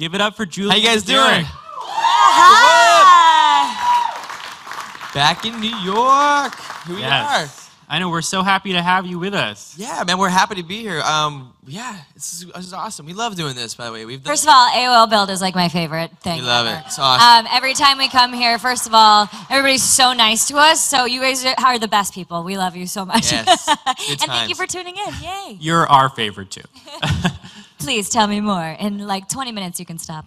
Give it up for Julianne. How you guys doing? Hi. Back in New York. Here we are. I know, we're so happy to have you with us. Yeah, man, we're happy to be here. Yeah, this is awesome. We love doing this, by the way. First of all, AOL Build is like my favorite thing. We love ever. it. It's awesome. Every time we come here, first of all, everybody's so nice to us. So you guys are the best people. We love you so much. Yes. Good And thank you for tuning in. Yay. You're our favorite too. Please tell me more. In like 20 minutes, you can stop.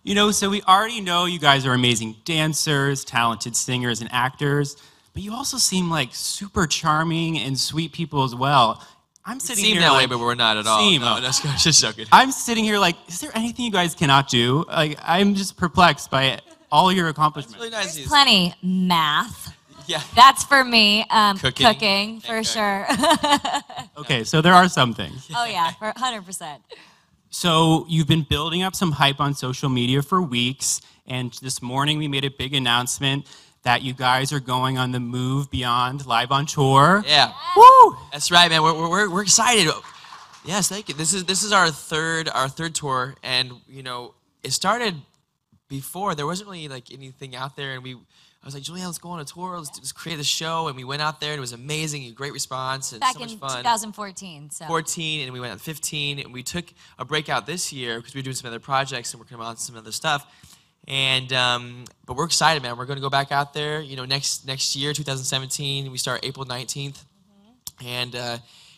You know, so we already know you guys are amazing dancers, talented singers and actors, but you also seem like super charming and sweet people as well. I'm sitting here that like, way, but we're not at all. No, just joking. I'm sitting here like, is there anything you guys cannot do? Like, I'm just perplexed by all your accomplishments. Really nice. There's plenty. Math. Yeah. That's for me. Cooking for sure. Okay, so there are some things. Oh yeah, for 100%. So you've been building up some hype on social media for weeks, and this morning we made a big announcement that you guys are going on the Move Beyond live on tour. Yeah. Woo! That's right, man. We're excited. Yes, thank you. This is our third tour, and you know, it started before there wasn't really like anything out there, and I was like, Julianne, let's go on a tour. Let's just create a show, and we went out there, and it was amazing, a great response, and Back so much in fun. 2014. So. 14, and we went on 15, and we took a break out this year because we were doing some other projects and working on some other stuff. And but we're excited, man. We're going to go back out there. You know, next year, 2017, we start April 19th, and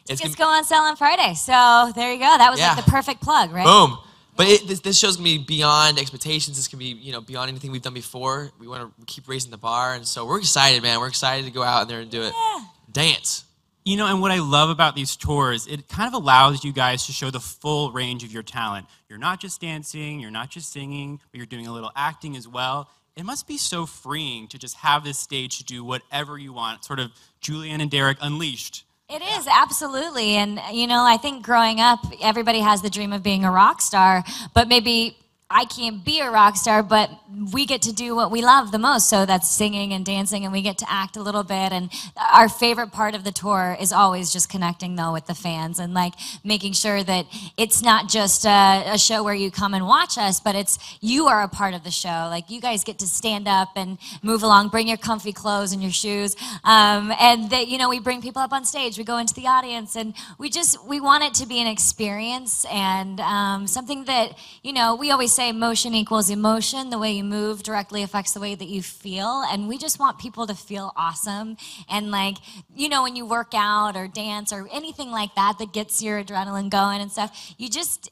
Tickets go on sale on Friday. So there you go. That was like the perfect plug, right? Boom. But this show's gonna be beyond expectations. It's gonna be beyond anything we've done before. We want to keep raising the bar, and so we're excited, man. We're excited to go out there and do it. Yeah. Dance. You know, and what I love about these tours, it kind of allows you guys to show the full range of your talent. You're not just dancing, you're not just singing, but you're doing a little acting as well. It must be so freeing to just have this stage to do whatever you want, sort of Julianne and Derek unleashed. It is, absolutely. And, you know, I think growing up, everybody has the dream of being a rock star, but maybe I can't be a rock star, but we get to do what we love the most. So that's singing and dancing, and we get to act a little bit. And our favorite part of the tour is always just connecting, though, with the fans and like making sure that it's not just a show where you come and watch us, but it's you are a part of the show. Like you guys get to stand up and move along, bring your comfy clothes and your shoes, and that we bring people up on stage. We go into the audience, and we want it to be an experience and something that we always say motion equals emotion. The way you move directly affects the way that you feel, and we just want people to feel awesome. And like when you work out or dance or anything like that gets your adrenaline going and stuff,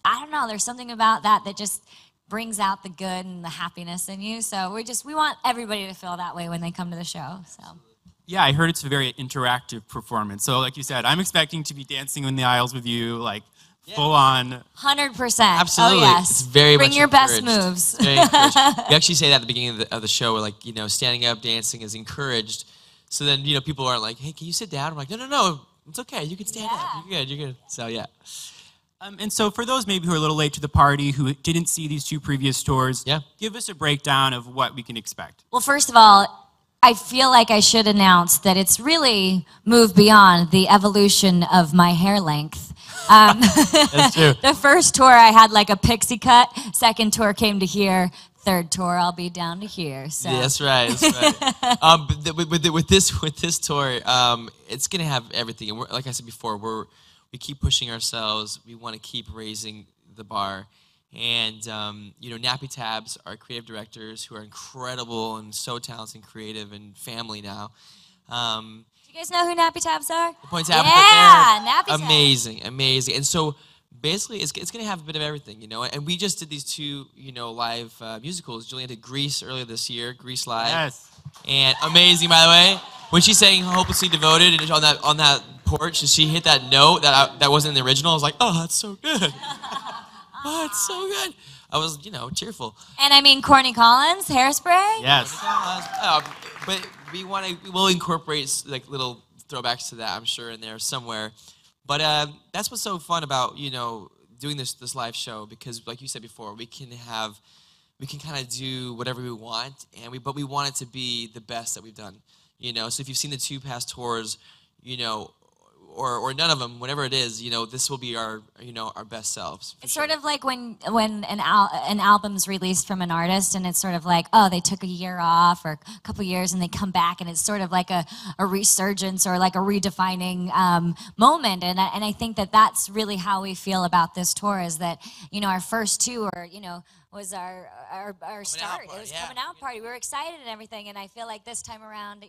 I don't know, there's something about that just brings out the good and the happiness in you. So we want everybody to feel that way when they come to the show. So yeah, I heard it's a very interactive performance. So like you said, I'm expecting to be dancing in the aisles with you, like full on. 100%. Absolutely. Oh, yes. It's very Bring much your best encouraged. moves. Very encouraged. We actually say that at the beginning of the show, where standing up, dancing is encouraged. So then, people aren't like, hey, can you sit down? I'm like, no, it's okay. You can stand up. You're good. So, yeah. And so for those maybe who are a little late to the party, who didn't see these two previous tours, give us a breakdown of what we can expect. Well, first of all, I feel like I should announce that it's really moved beyond the evolution of my hair length. That's true. The first tour I had like a pixie cut. Second tour came to here. Third tour I'll be down to here. So. Yeah, that's right. But with this tour, it's gonna have everything. And like I said before, we keep pushing ourselves. We want to keep raising the bar. And Nappy Tabs, our creative directors, who are incredible and so talented and creative and family now. Do you guys know who Nappy Tabs are? The Point Tabs. Yeah, Nappy Tabs. Amazing. And so basically, it's going to have a bit of everything, And we just did these two, live musicals. Julianne did Grease earlier this year, Grease Live. Yes. And amazing, by the way. When she sang "Hopelessly Devoted" and on that porch, and she hit that note that wasn't in the original, I was like, oh, that's so good. Oh, it's so good. I was, cheerful. And I mean, Courtney Collins, Hairspray. Yes. But we will incorporate like little throwbacks to that, I'm sure, in there somewhere. But that's what's so fun about doing this live show, because like you said before, we can kind of do whatever we want, but we want it to be the best that we've done. So if you've seen the two past tours, or none of them, whatever it is, this will be our best selves. It's sort of like when an album's released from an artist, and it's sort of like, oh, they took a year off or a couple years, and they come back, and it's sort of like a resurgence or like a redefining moment. And I think that's really how we feel about this tour. Is that our first tour, was our start. It was coming out party. We were excited and everything, and I feel like this time around,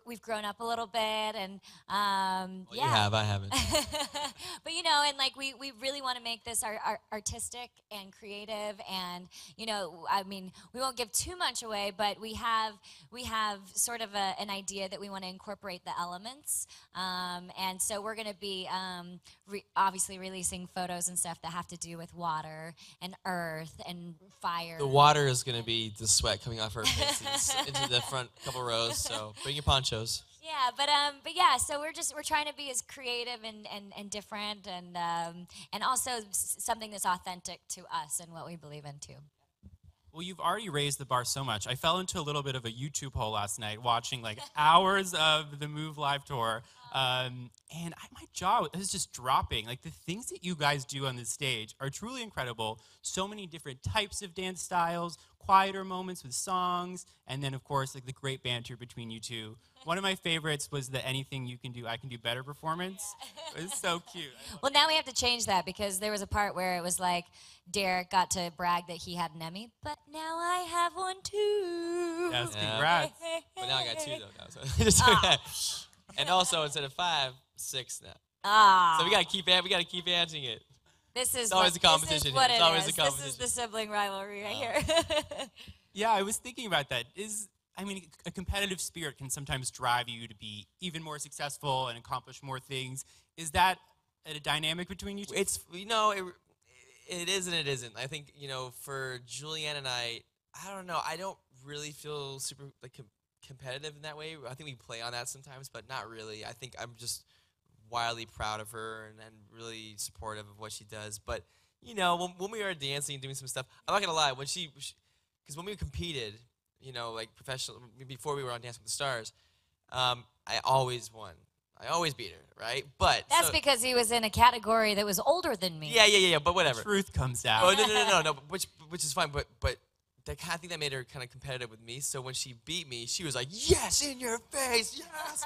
we've grown up a little bit, and You have, I haven't. but and like we really want to make this our artistic and creative, and I mean, we won't give too much away, but we have sort of an idea that we want to incorporate the elements, and so we're going to be obviously releasing photos and stuff that have to do with water and earth and fire. The water is going to be the sweat coming off our faces into the front couple rows, so bring your ponchos. Yeah, but yeah, so we're trying to be as creative and different, and also something that's authentic to us and what we believe in too. Well, you've already raised the bar so much. I fell into a little bit of a YouTube hole last night watching like hours of the Move Live tour. And my jaw was just dropping. Like the things that you guys do on this stage are truly incredible. So many different types of dance styles, quieter moments with songs, and then of course like the great banter between you two. One of my favorites was the "Anything You Can Do, I Can Do Better" performance. It was so cute. Well, now we have to change that because there was a part where it was like Derek got to brag that he had an Emmy, but now I have one too. Yes, congrats. But now I got 2 though. And also instead of 5, 6 now. So we gotta keep answering it. This is always a competition. This is what It's it always is. a competition. This is the sibling rivalry right here. Yeah, I was thinking about that. A competitive spirit can sometimes drive you to be even more successful and accomplish more things. Is that a dynamic between you two? It's it is and it isn't. I think for Julianne and I don't know. I don't really feel super like competitive in that way. I think we play on that sometimes, but not really. I think I'm just wildly proud of her and really supportive of what she does. But when we are dancing and doing some stuff, I'm not gonna lie. Because when we competed, like professional, before we were on Dancing with the Stars, I always won. I always beat her, right? But that's because he was in a category that was older than me. Yeah. But whatever. Truth comes out. Oh no. Which is fine. But I think that made her kind of competitive with me. So when she beat me, she was like, "Yes, in your face, yes."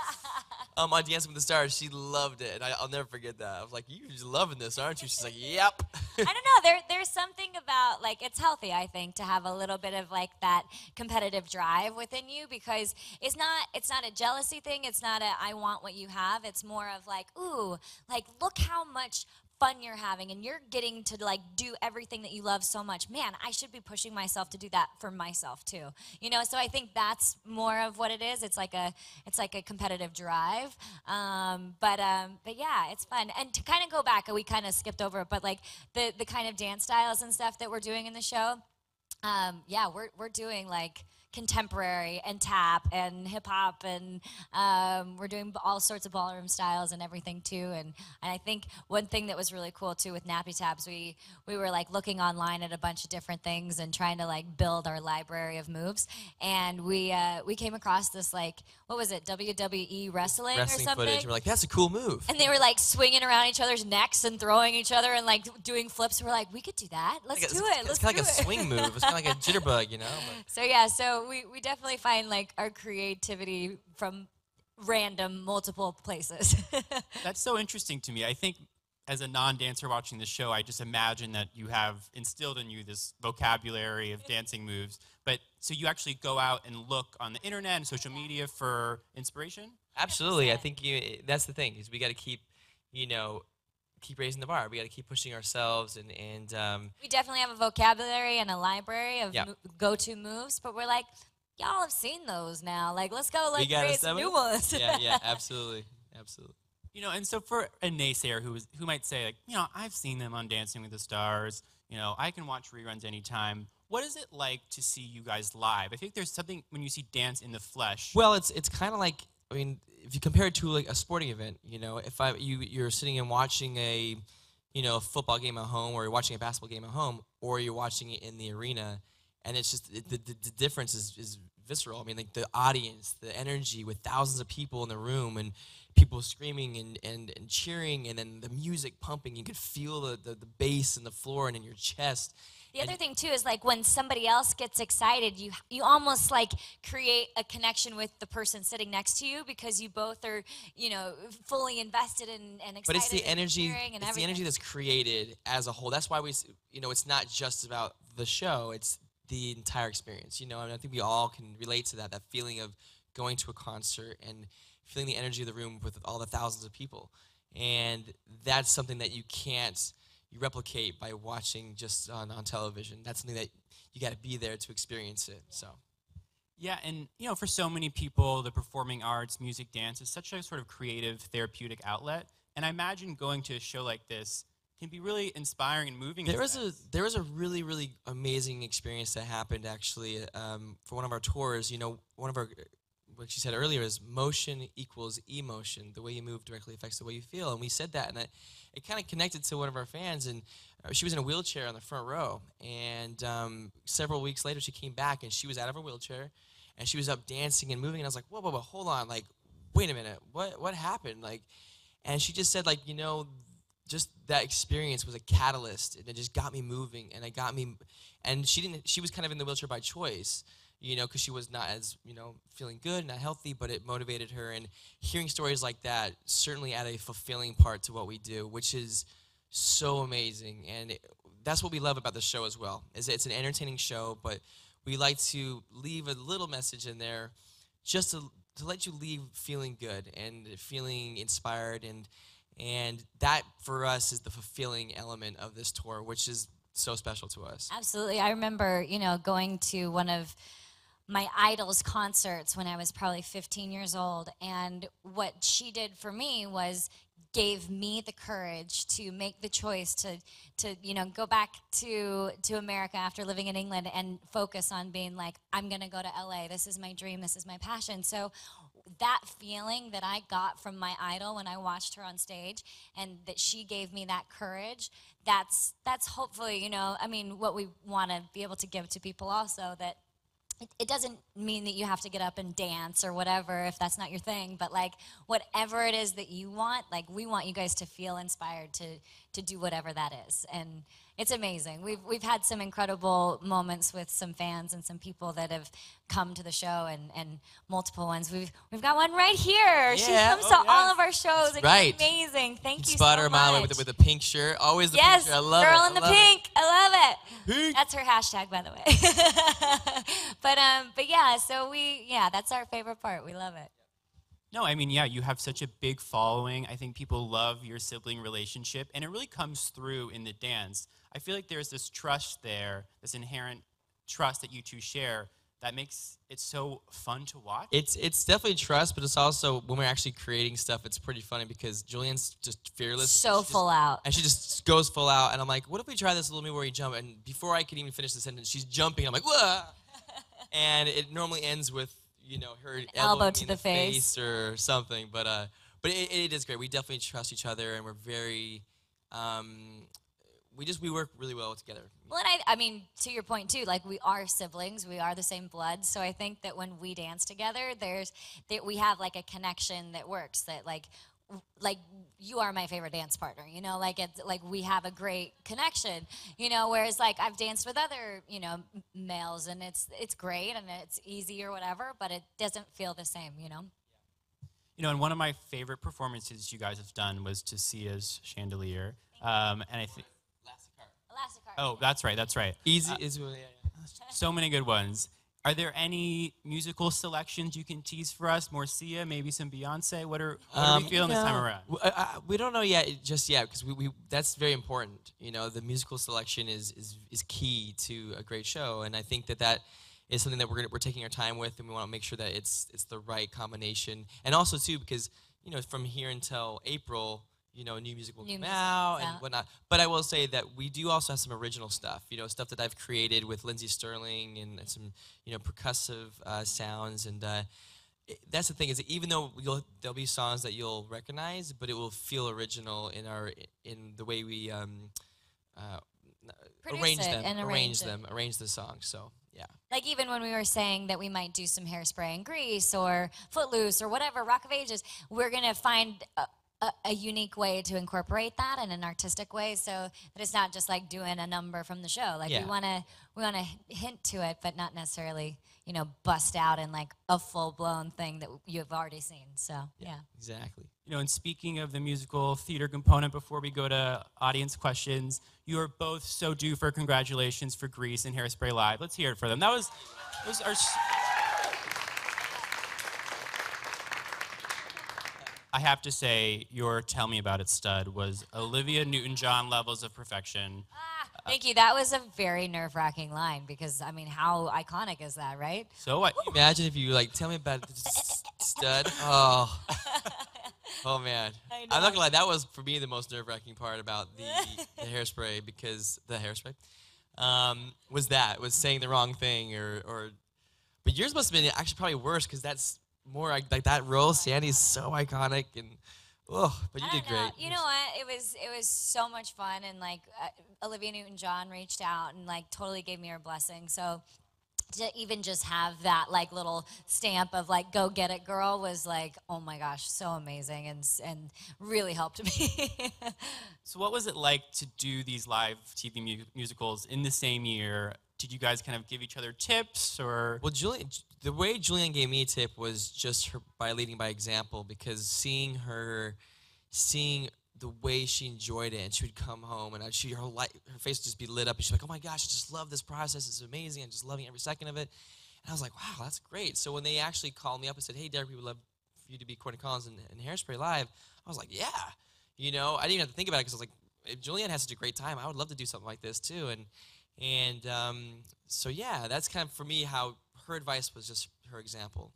On Dancing with the Stars, she loved it, and I'll never forget that. I was like, "You're just loving this, aren't you?" She's like, "Yep." I don't know. There's something about like it's healthy, I think, to have a little bit of like that competitive drive within you because it's not a jealousy thing. It's not a I want what you have. It's more of like, ooh, like look how much fun you're having and you're getting to like do everything that you love so much. Man, I should be pushing myself to do that for myself too. So I think that's more of what it is. It's like a competitive drive. But yeah, it's fun. And to kind of go back, we kind of skipped over it, but like the kind of dance styles and stuff that we're doing in the show, yeah, we're doing like contemporary and tap and hip hop and we're doing all sorts of ballroom styles and everything too. And I think one thing that was really cool too with Nappy Taps, we were like looking online at a bunch of different things and trying to like build our library of moves. And we came across this like, what was it, WWE wrestling or something? Footage. We're like, that's a cool move. And they were like swinging around each other's necks and throwing each other and like doing flips. We're like, we could do that. Let's do it. It's kind of like a swing move. It's kind of like a jitterbug, But. So yeah, so we definitely find like our creativity from random multiple places. That's so interesting to me. I think as a non-dancer watching the show, I just imagine that you have instilled in you this vocabulary of dancing moves. But so you actually go out and look on the internet and social media for inspiration? Absolutely. I think that's the thing is we got to keep raising the bar. We got to keep pushing ourselves and we definitely have a vocabulary and a library of go-to moves, but we're like, y'all have seen those now. Like, let's go create some new ones. Yeah, absolutely. And so for a naysayer who might say, like, I've seen them on Dancing with the Stars. I can watch reruns anytime. What is it like to see you guys live? I think there's something when you see dance in the flesh. Well, it's kind of like, if you compare it to like a sporting event, if you're sitting and watching a football game at home, or you're watching a basketball game at home, or you're watching it in the arena, and it's just the difference is visceral. Like the audience, the energy with thousands of people in the room, and people screaming and cheering, and then the music pumping. You could feel the bass in the floor and in your chest. The other thing too is like when somebody else gets excited, you almost like create a connection with the person sitting next to you because you both are, fully invested and excited. But it's the energy. And it's the energy that's created as a whole. That's why it's not just about the show. It's the entire experience. And I think we all can relate to that feeling of going to a concert and feeling the energy of the room with all the thousands of people. And that's something that you replicate by watching just on television. That's something that you got to be there to experience it. So, yeah, and for so many people, the performing arts, music, dance is such a sort of creative, therapeutic outlet. And I imagine going to a show like this can be really inspiring and moving. There was a really, really amazing experience that happened actually for one of our tours. One of our, what she said earlier is motion equals emotion. The way you move directly affects the way you feel. And we said that, and it kind of connected to one of our fans. And she was in a wheelchair on the front row. And several weeks later, she came back, and she was out of her wheelchair, and she was up dancing and moving. And I was like, whoa, hold on. Like, wait a minute. What happened? Like, and she just said, like, just that experience was a catalyst, and it just got me moving, and she was kind of in the wheelchair by choice, because she was not as, feeling good, not healthy, but it motivated her. And hearing stories like that certainly add a fulfilling part to what we do, which is so amazing. And that's what we love about the show as well, is it's an entertaining show, but we like to leave a little message in there just to let you leave feeling good and feeling inspired. And that, for us, is the fulfilling element of this tour, which is so special to us. Absolutely. I remember, going to one of my idol's concerts when I was probably 15 years old. And what she did for me was gave me the courage to make the choice to go back to America after living in England and focus on being like, I'm going to go to LA. This is my dream. This is my passion. So that feeling that I got from my idol when I watched her on stage, and that she gave me that courage, that's hopefully, what we want to be able to give to people also, that it doesn't mean that you have to get up and dance or whatever if that's not your thing, but like whatever it is that you want, like we want you guys to feel inspired to do whatever that is. And it's amazing. We've had some incredible moments with some fans and some people that have come to the show, and multiple ones. We've got one right here. Yeah. She comes to all of our shows, and right. she's amazing. Thank you spot so her much. mile with a pink shirt. Always the pink shirt. I love girl it. in the pink. I love it. Pink. That's her hashtag, by the way. but yeah, that's our favorite part. We love it. No, I mean, yeah, you have such a big following. I think people love your sibling relationship, and it really comes through in the dance. I feel like there's this trust there, this inherent trust that you two share that makes it so fun to watch. It's definitely trust, but it's also, when we're actually creating stuff, it's pretty funny because Julianne's just fearless. So full out. And she just goes full out, and I'm like, what if we try this little move where you jump? And before I can even finish the sentence, she's jumping. I'm like, whoa! And it normally ends with, her elbow to in the face or something. But it is great. We definitely trust each other, and we're very, we work really well together. Well, and I mean, to your point too, like we are siblings, we are the same blood. So I think that when we dance together, we have like a connection that works. That like you are my favorite dance partner, like it's like we have a great connection, whereas like I've danced with other, males, and it's great and it's easy or whatever, but it doesn't feel the same, And one of my favorite performances you guys have done was to Sia's Chandelier. And I think Elasticart. Oh, that's right. Easy is yeah. So many good ones. Are there any musical selections you can tease for us? More Sia, maybe some Beyonce? What are we feeling this time around? We don't know just yet, because we that's very important. The musical selection is key to a great show, and I think that is something that we're taking our time with, and we want to make sure that it's the right combination. And also too, because from here until April, new music will come out and whatnot. But I will say that we do also have some original stuff, stuff that I've created with Lindsey Sterling and some, percussive sounds. And that's the thing, is that even though there'll be songs that you'll recognize, but it will feel original in the way we Produce it and arrange arrange the songs. So yeah. Like even when we were saying that we might do some Hairspray in Grease or Footloose or whatever, Rock of Ages, we're going to find a unique way to incorporate that in an artistic way, so that it's not just like doing a number from the show. Like we want to hint to it, but not necessarily, bust out in like a full-blown thing that you've already seen. So yeah. Exactly. And speaking of the musical theater component, before we go to audience questions, you are both so due for congratulations for Grease and Hairspray Live. Let's hear it for them. Those are. I have to say, your Tell Me About It stud was Olivia Newton-John levels of perfection. Thank you. That was a very nerve-wracking line because, how iconic is that, right? So what? Imagine if you tell me about it, stud. Oh. Oh man. I'm not gonna lie, that was for me the most nerve-wracking part about the Hairspray, because the Hairspray was saying the wrong thing but yours must have been actually probably worse, because that's more like that role. Sandy's so iconic, and but you did great. You know what? It was so much fun, and Olivia Newton-John reached out and totally gave me her blessing. So to even just have that little stamp of go get it girl was oh my gosh, so amazing, and really helped me. So what was it like to do these live TV musicals in the same year? Did you guys kind of give each other tips, or? Well, the way Julianne gave me a tip was just by leading by example, because seeing the way she enjoyed it, and she would come home and her face would just be lit up, and she's like, oh my gosh, I just love this process, it's amazing, I'm just loving every second of it. And I was like, wow, that's great. So when they actually called me up and said, hey Derek, we would love for you to be Courtney Collins in Hairspray Live, I was like, yeah. I didn't even have to think about it, because I was like, if Julianne has such a great time, I would love to do something like this too. So yeah, that's kind of for me how her advice was just her example.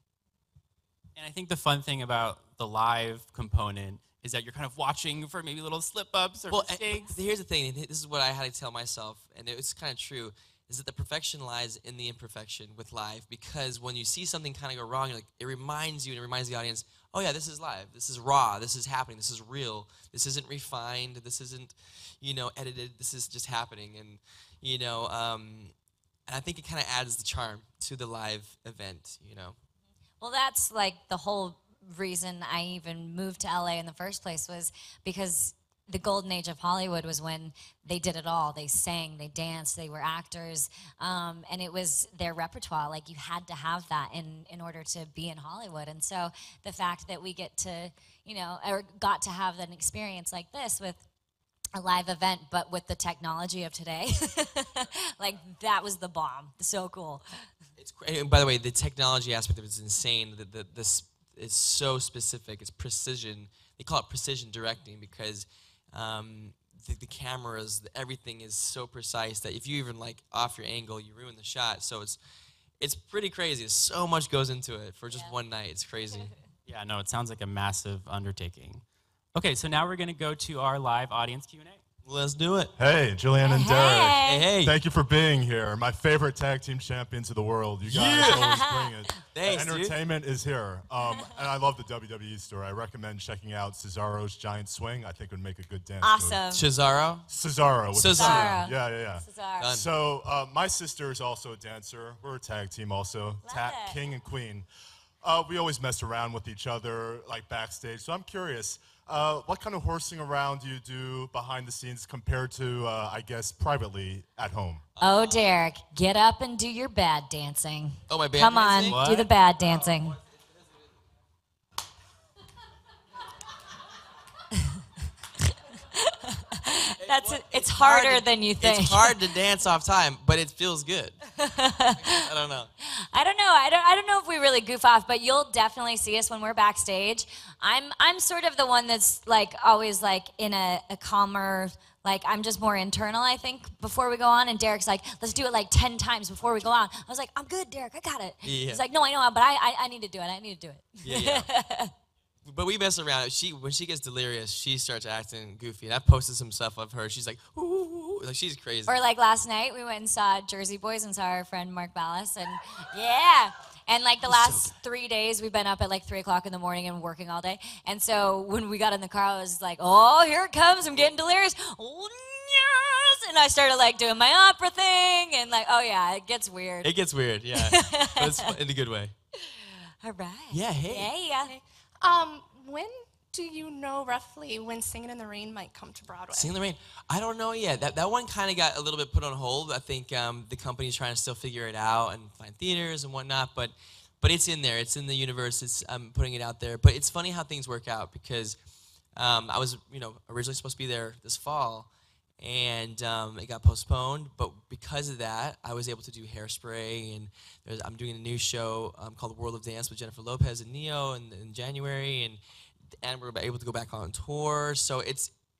And I think the fun thing about the live component is that you're kind of watching for maybe little slip-ups or mistakes. Here's the thing, and this is what I had to tell myself, and it's kind of true, is that the perfection lies in the imperfection with live, because when you see something kind of go wrong, it reminds you and it reminds the audience, oh yeah, this is live, this is raw, this is happening, this is real, this isn't refined, this isn't, edited, this is just happening. And, and I think it kind of adds the charm to the live event, Well, that's the whole reason I even moved to LA in the first place, was because the golden age of Hollywood was when they did it all. They sang, they danced, they were actors, and it was their repertoire. You had to have that in order to be in Hollywood. And so the fact that we get to, or got to have an experience like this with a live event, but with the technology of today, that was the bomb. So cool. It's great. And by the way, the technology aspect of it is insane. This is so specific. It's precision. They call it precision directing, because the cameras, everything is so precise that if you even off your angle, you ruin the shot. So it's pretty crazy. So much goes into it for just one night. It's crazy. Yeah, no, it sounds like a massive undertaking. Okay, so now we're going to go to our live audience Q&A. Let's do it. Hey, Julianne and Derek. Hey. Thank you for being here. My favorite tag team champions of the world. You guys always bring it. Thanks, the entertainment is here. And I love the WWE story. I recommend checking out Cesaro's Giant Swing. I think it would make a good dance Awesome. move. Cesaro? Cesaro. Cesaro. Yeah. Cesaro. Done. So my sister is also a dancer. We're a tag team also. Love it. King and Queen. We always mess around with each other, backstage. So I'm curious, what kind of horsing around do you do behind the scenes compared to, I guess, privately at home? Oh, Derek, get up and do your bad dancing. Oh, my bad Come dancing? on, do the bad dancing. It's harder than you think. It's hard to dance off time, but it feels good. I don't know. I don't know if we really goof off, but you'll definitely see us when we're backstage. I'm sort of the one that's always in a calmer, I'm just more internal, I think, before we go on. And Derek's like, let's do it 10 times before we go on. I was like, I'm good, Derek, I got it. Yeah. He's like, no, I know, but I need to do it. I need to do it. Yeah. But we mess around. When she gets delirious, she starts acting goofy. And I posted some stuff of her. She's like, ooh, she's crazy. Or last night, we went and saw Jersey Boys and saw our friend Mark Ballas, and yeah. And the last 3 days, we've been up at 3 o'clock in the morning and working all day. And so when we got in the car, I was like, oh, here it comes. I'm getting delirious. Oh, yes, and I started like doing my opera thing, and like, oh yeah, it gets weird. It gets weird, yeah. But it's in a good way. All right. Yeah, hey. Yeah. When do you know roughly when Singing in the Rain might come to Broadway? Singing in the Rain. I don't know yet. That one kind of got a little bit put on hold. I think the company's trying to still figure it out and find theaters and whatnot. But it's in there. It's in the universe. I'm putting it out there. But it's funny how things work out because I was originally supposed to be there this fall, and it got postponed. But because of that, I was able to do Hairspray, and I'm doing a new show called The World of Dance with Jennifer Lopez and Neo in January, and we're able to go back on tour. So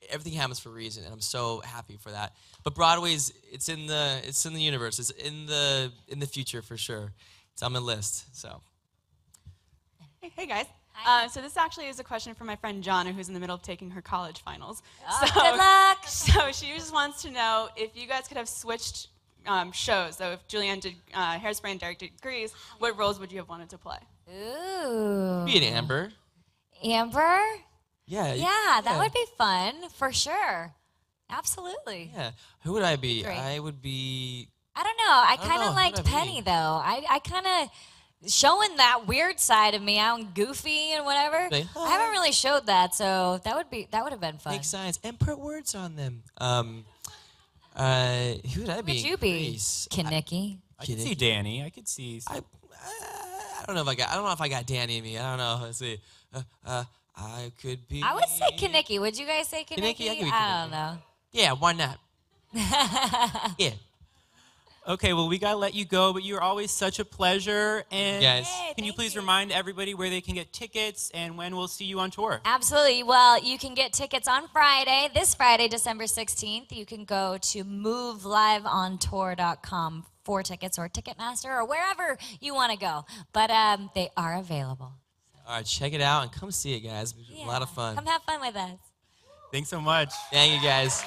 everything happens for a reason, and I'm so happy for that. But Broadway's it's in the universe. It's in the future for sure. It's on my list. So. Hey guys. So this actually is a question from my friend Jonna, who's in the middle of taking her college finals. Oh, good luck. So she just wants to know if you guys could have switched shows. So if Julianne did Hairspray and Derek did Grease, what roles would you have wanted to play? Ooh. Be an Amber. Amber? Yeah. Yeah, that would be fun for sure. Absolutely. Yeah. Who would I be? Great. I would be. I don't know. I don't kind know. of Who liked would I be? Penny though. I kind of showing that weird side of me out and goofy and whatever. Like, I haven't really showed that, so that would have been fun. Make signs and put words on them. Who would I be? Who would you be? Grease? Kinnicky? I could see Danny. I could see. I don't know if I got Danny in me. I don't know. Let's see. I could be. I would say Kinnicky. Would you guys say Kinnicky? Kinnicky? I could be I don't know. Yeah, why not? Yeah. Okay, well, we got to let you go, but you're always such a pleasure. And Yes. Hey, can you thank please you. remind everybody where they can get tickets and when we'll see you on tour? Absolutely. Well, you can get tickets on Friday, this Friday, December 16th. You can go to moveliveontour.com for tickets or Ticketmaster or wherever you want to go. But they are available. All right, check it out and come see it, guys. A lot of fun. Come have fun with us. Thanks so much. Thank you, guys.